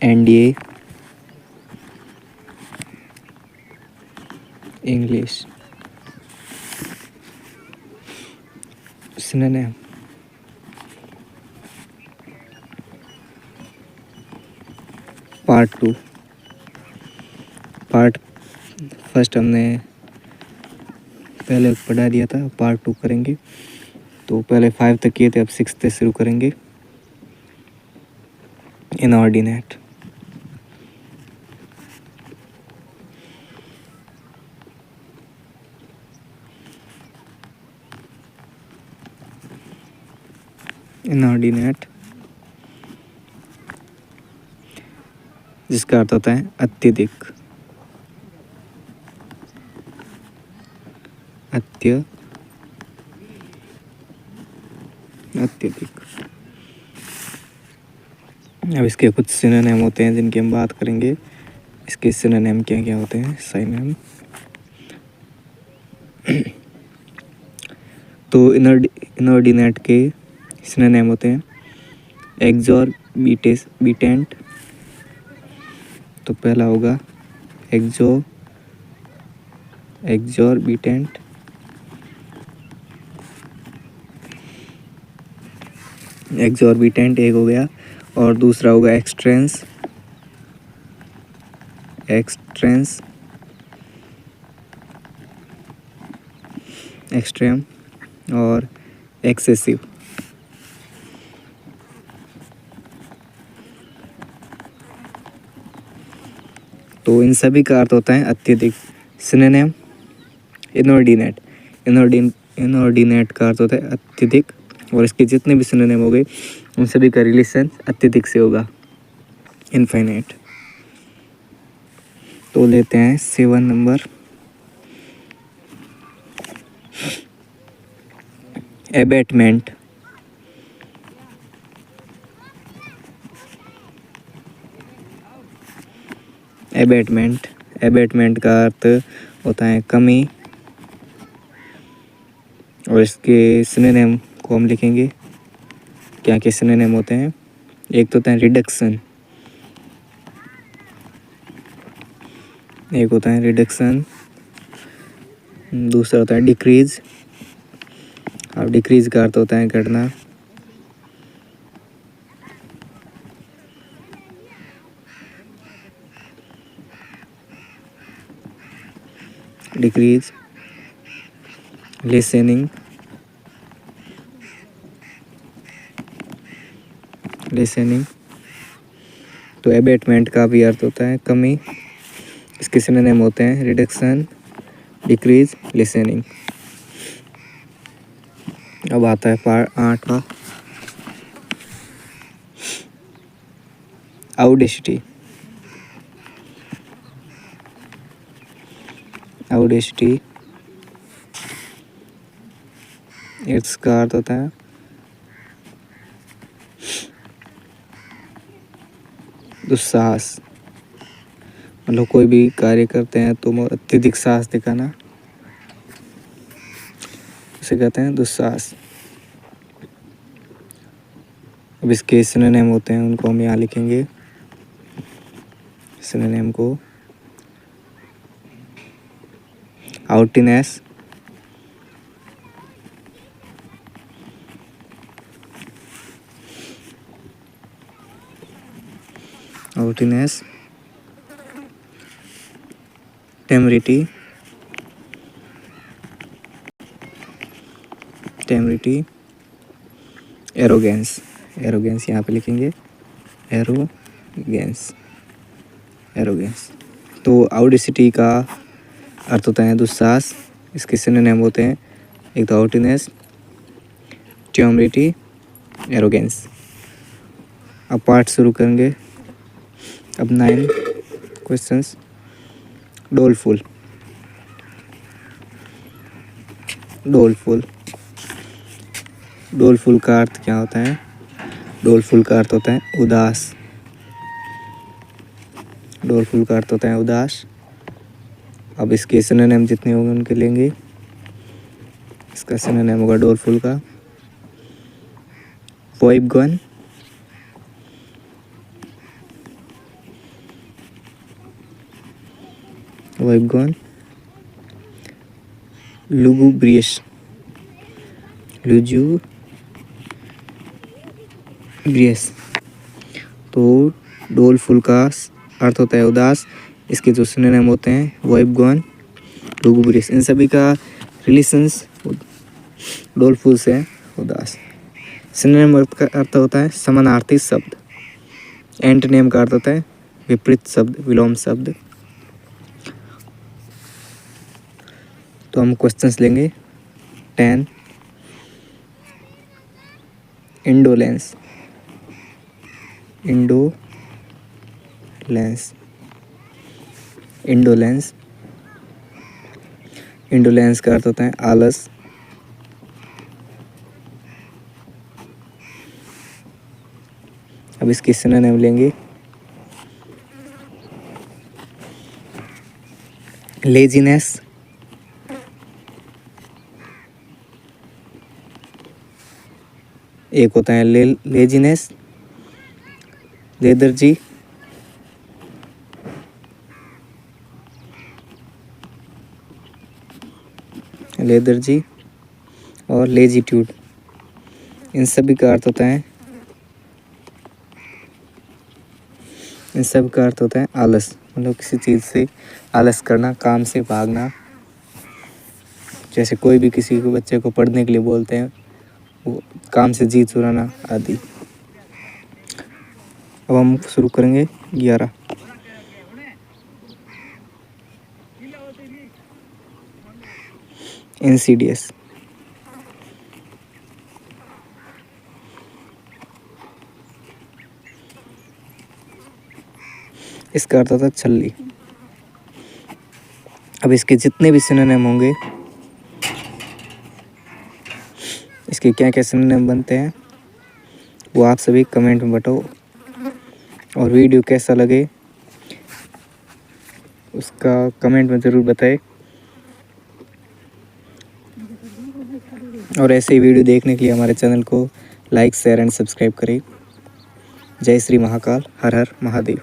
NDA English. Synonym part 2। Part first हमने पहले पढ़ा दिया था, पार्ट 2 करेंगे। तो पहले 5 तक किए थे, अब 6 से शुरू करेंगे। इनऑर्डिनेट। इनऑर्डिनेट जिसका अर्थ होता है अत्यधिक। अत्यधिक। अब इसके कुछ सिनोनिम होते हैं जिनकी हम बात करेंगे। इसके सिनोनिम क्या क्या होते हैं, सिनोनिम। तो इनऑर्डिनेट के सिनोनिम होते हैं एक्सॉर्बिटेंट। तो पहला होगा एक्सॉर्बिटेंट। एक्सॉर्बिटेंट एक हो गया, और दूसरा होगा एक्सट्रेंस। एक्सट्रीम और एक्सेसिव। तो इन सभी का अर्थ होता है अत्यधिक। Synonym inordinate. इनऑर्डिनेट का अर्थ होता है अत्यधिक, और इसके जितने भी सिनोनिम हो गए उन सभी का रिलेशन अत्यधिक से होगा, इनफाइनाइट। तो लेते हैं 7 नंबर, एबेटमेंट। एबेटमेंट का अर्थ होता है कमी, और इसके सिनोनिम को हम लिखेंगे। क्या क्या सिनोनिम होते हैं, एक तो होता है रिडक्शन। दूसरा होता है डिक्रीज। अब डिक्रीज का अर्थ होता है घटना। डिक्रीज। लेसनिंग। तो एबेटमेंट का भी अर्थ होता है कमी। इसके सिनोनिम होते हैं रिडक्शन, डिक्रीज, लेसनिंग। अब आता है पार्ट 8वां, आउडेसिटी। इसका अर्थ होता है दुस्साहस। मतलब कोई भी कार्य करते हैं तो अत्यधिक साहस दिखाना, उसे कहते हैं दुस्साहस। अब इसके सिनोनिम होते हैं, उनको हम यहाँ लिखेंगे। सिनोनिम को हाउटीनेस, टेमरिटी, एरोगेंस यहाँ पे लिखेंगे, एरोगेंस। तो आउडेसिटी का अर्थ होता है दुस्साहस। इसके सिनोनिम होते हैं एक तो हाउटीनेस, टेमरिटी, एरोगेंस। अब पार्ट शुरू करेंगे। अब 9 क्वेश्चंस। डोलफुल का अर्थ क्या होता है? डोलफुल का अर्थ होता है उदास। अब इसके सिनोनिम जितने होंगे उनके लेंगे। इसका सिनोनिम होगा डोलफुल का पॉइपगन, वाइबगॉन, लुगुब्रियस, लुजुब्रियस। तो डोलफुल का अर्थ होता है उदास। इसके जो सिनोनिम होते हैं वाइबगॉन, लुगुब्रियस। इन सभी का रिलेशंस डोलफुल से है, उदास। सिनोनिम का अर्थ होता है समानार्थी शब्द। एंटोनिम का अर्थ होता है विपरीत शब्द, विलोम शब्द। तो हम क्वेश्चंस लेंगे। 10 इंडोलेंस, इंडोलेंस, इंडोलेंस, इंडोलेंस का अर्थ होता है आलस। अब इसकी सिनोनिम लेंगे। लेजीनेस, एक होता है लेजीनेस, लेथर्जी, लेथर्जी और लेजीट्यूड। इन सभी का अर्थ होता है, इन सब का अर्थ होता है आलस, मतलब किसी चीज़ से आलस करना, काम से भागना। जैसे कोई भी किसी को बच्चे को पढ़ने के लिए बोलते हैं, वो काम से जी चुराना आदि। अब हम शुरू करेंगे 11। इंसीडियस, इसका अर्थ होता है छल्ली। अब इसके जितने भी सिनोनिम होंगे, इसके क्या क्या सिनोनिम बनते हैं वो आप सभी कमेंट में बताओ। और वीडियो कैसा लगे उसका कमेंट में ज़रूर बताएं। और ऐसे ही वीडियो देखने के लिए हमारे चैनल को लाइक, शेयर एंड सब्सक्राइब करें। जय श्री महाकाल, हर हर महादेव।